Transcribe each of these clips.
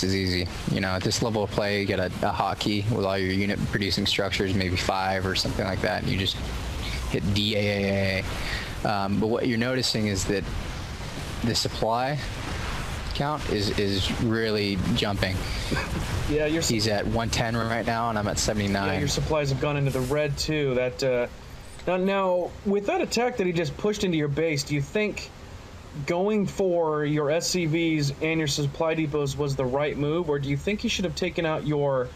is easy. You know, at this level of play, you get a hotkey with all your unit producing structures, maybe 5 or something like that, and you just hit DAAA. But what you're noticing is that the supply count is really jumping. Yeah, he's at 110 right now, and I'm at 79. Yeah, your supplies have gone into the red too. That now with that attack that he just pushed into your base, do you think going for your SCVs and your supply depots was the right move, or do you think you should have taken out your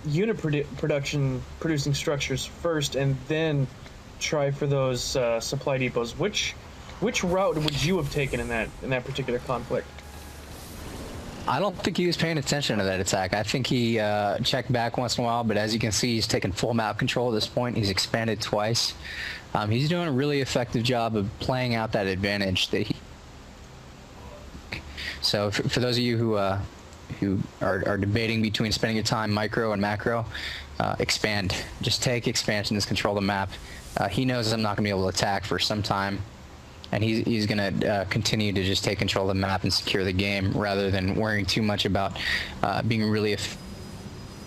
unit producing structures first and then try for those supply depots? Which route would you have taken in that particular conflict? I don't think he was paying attention to that attack. I think he checked back once in a while, but as you can see, he's taken full map control at this point. He's expanded twice. He's doing a really effective job of playing out that advantage that he... So for those of you who are debating between spending your time micro and macro, expand. Just take expansions, control the map. He knows I'm not going to be able to attack for some time, and he's going to continue to just take control of the map and secure the game rather than worrying too much about being really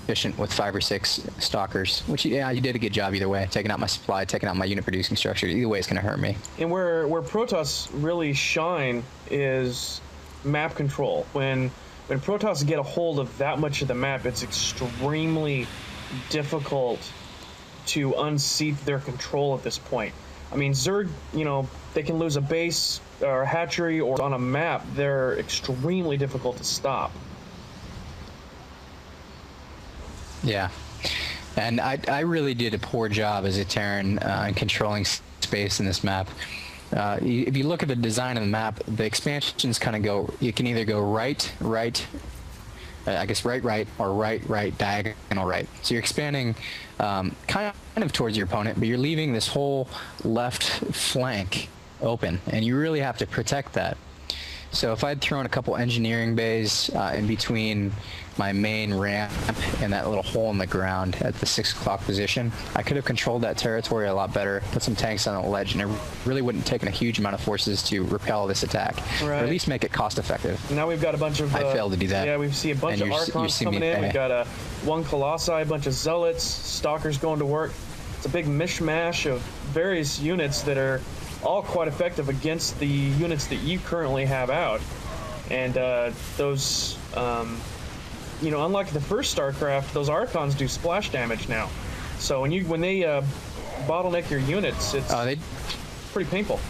efficient with 5 or 6 stalkers, which, yeah, you did a good job either way. Taking out my supply, taking out my unit producing structure. Either way, it's going to hurt me. And where Protoss really shine is map control. When Protoss get a hold of that much of the map, it's extremely difficult to unseat their control at this point. I mean, Zerg, you know, they can lose a base or a hatchery or on a map. They're extremely difficult to stop. Yeah, and I really did a poor job as a Terran in controlling space in this map. If you look at the design of the map, the expansions kind of go, you can either go right, I guess right, or right, diagonal right. So you're expanding kind of towards your opponent, but you're leaving this whole left flank open, and you really have to protect that. So if I'd thrown a couple engineering bays in between my main ramp and that little hole in the ground at the 6 o'clock position, I could have controlled that territory a lot better, put some tanks on the ledge, and it really wouldn't take a huge amount of forces to repel this attack, or at least make it cost effective. Now we've got a bunch of... I failed to do that. Yeah, we see a bunch of Archons coming in. We've got one Colossi, a bunch of Zealots, Stalkers going to work. It's a big mishmash of various units that are all quite effective against the units that you currently have out. And those, you know, unlike the first StarCraft, those Archons do splash damage now. So when they bottleneck your units, it's pretty painful.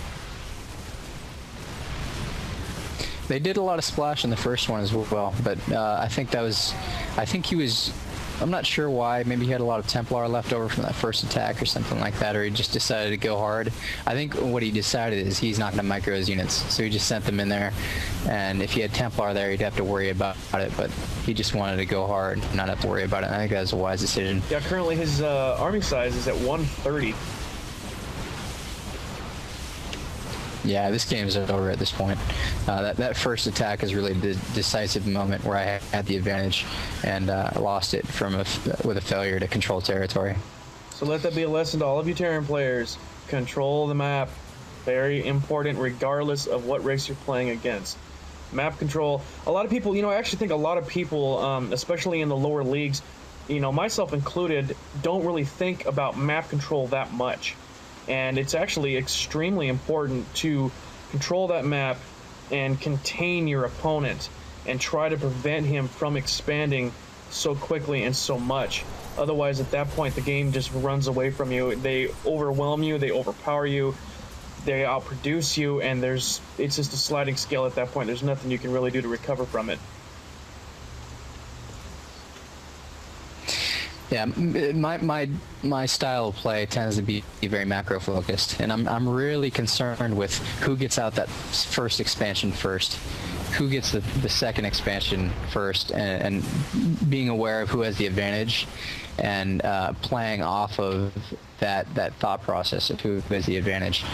They did a lot of splash in the first one as well, but I think he was, I'm not sure why. Maybe he had a lot of Templar left over from that first attack or something like that, or he just decided to go hard. I think what he decided is he's not going to micro his units, so he just sent them in there, and if he had Templar there, he'd have to worry about it, but he just wanted to go hard, not have to worry about it. I think that was a wise decision. Yeah, currently his army size is at 130. Yeah, this game is over at this point. That first attack is really the decisive moment where I had the advantage and lost it with a failure to control territory. So let that be a lesson to all of you Terran players. Control the map. Very important regardless of what race you're playing against. Map control. A lot of people, you know, I actually think a lot of people, especially in the lower leagues, you know, myself included, don't really think about map control that much. And it's actually extremely important to control that map and contain your opponent and try to prevent him from expanding so quickly and so much. Otherwise, at that point, the game just runs away from you. They overwhelm you, they overpower you, they outproduce you, and it's just a sliding scale at that point. There's nothing you can really do to recover from it. Yeah, my style of play tends to be very macro focused, and I'm really concerned with who gets out that first expansion first, who gets the second expansion first, and being aware of who has the advantage, and playing off of that thought process of who has the advantage.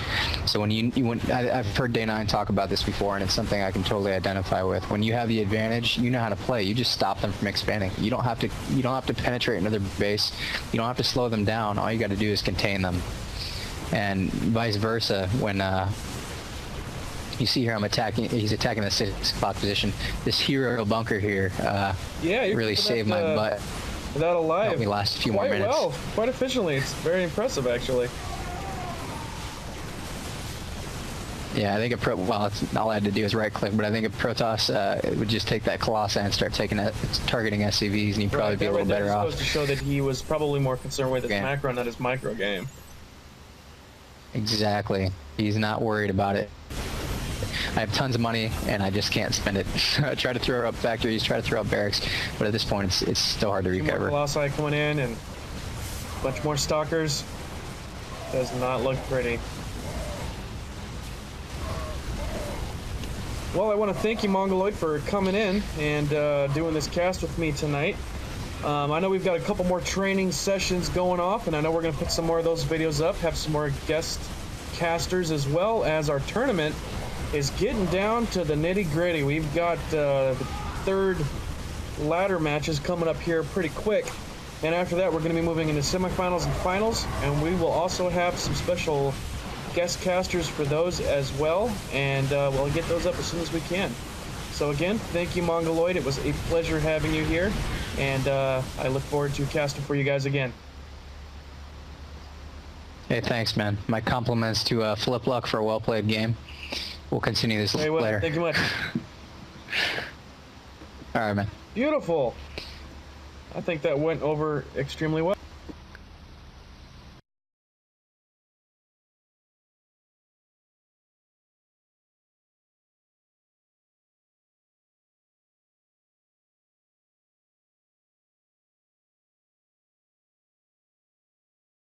So I've heard Day 9 talk about this before, and it's something I can totally identify with. When you have the advantage, you know how to play. You just stop them from expanding. You don't have to penetrate another base. You don't have to slow them down. All you got to do is contain them. And vice versa, when You see here I'm attacking, he's attacking the 6 o'clock position. This hero bunker here Yeah, you really saved my butt. Without alive. Helped me last a few more Quite minutes. well, quite efficiently. It's very impressive, actually. Yeah, I think all I had to do is right click, but I think a Protoss would just take that Colossi and start targeting SCVs, and he'd probably be a little better off. Supposed to show that he was probably more concerned with his Okay. macro, not his micro game. Exactly. He's not worried about it. I have tons of money, and I just can't spend it. I try to throw up factories, try to throw up barracks, but at this point, it's still hard to Two more recover. Colossi coming in, and a bunch more stalkers. Does not look pretty. Well, I want to thank you, Mongoloid, for coming in and doing this cast with me tonight. I know we've got a couple more training sessions going off, and I know we're going to put some more of those videos up, have some more guest casters, as well as our tournament is getting down to the nitty-gritty. We've got the 3rd ladder matches coming up here pretty quick, and after that we're going to be moving into semifinals and finals, and we will also have some special guest casters for those as well, and we'll get those up as soon as we can. So again, thank you, Mongoloid. It was a pleasure having you here, and I look forward to casting for you guys again. Hey, thanks, man. My compliments to Flipluck for a well-played game. We'll continue this later. Thank you much. All right, man. Beautiful. I think that went over extremely well.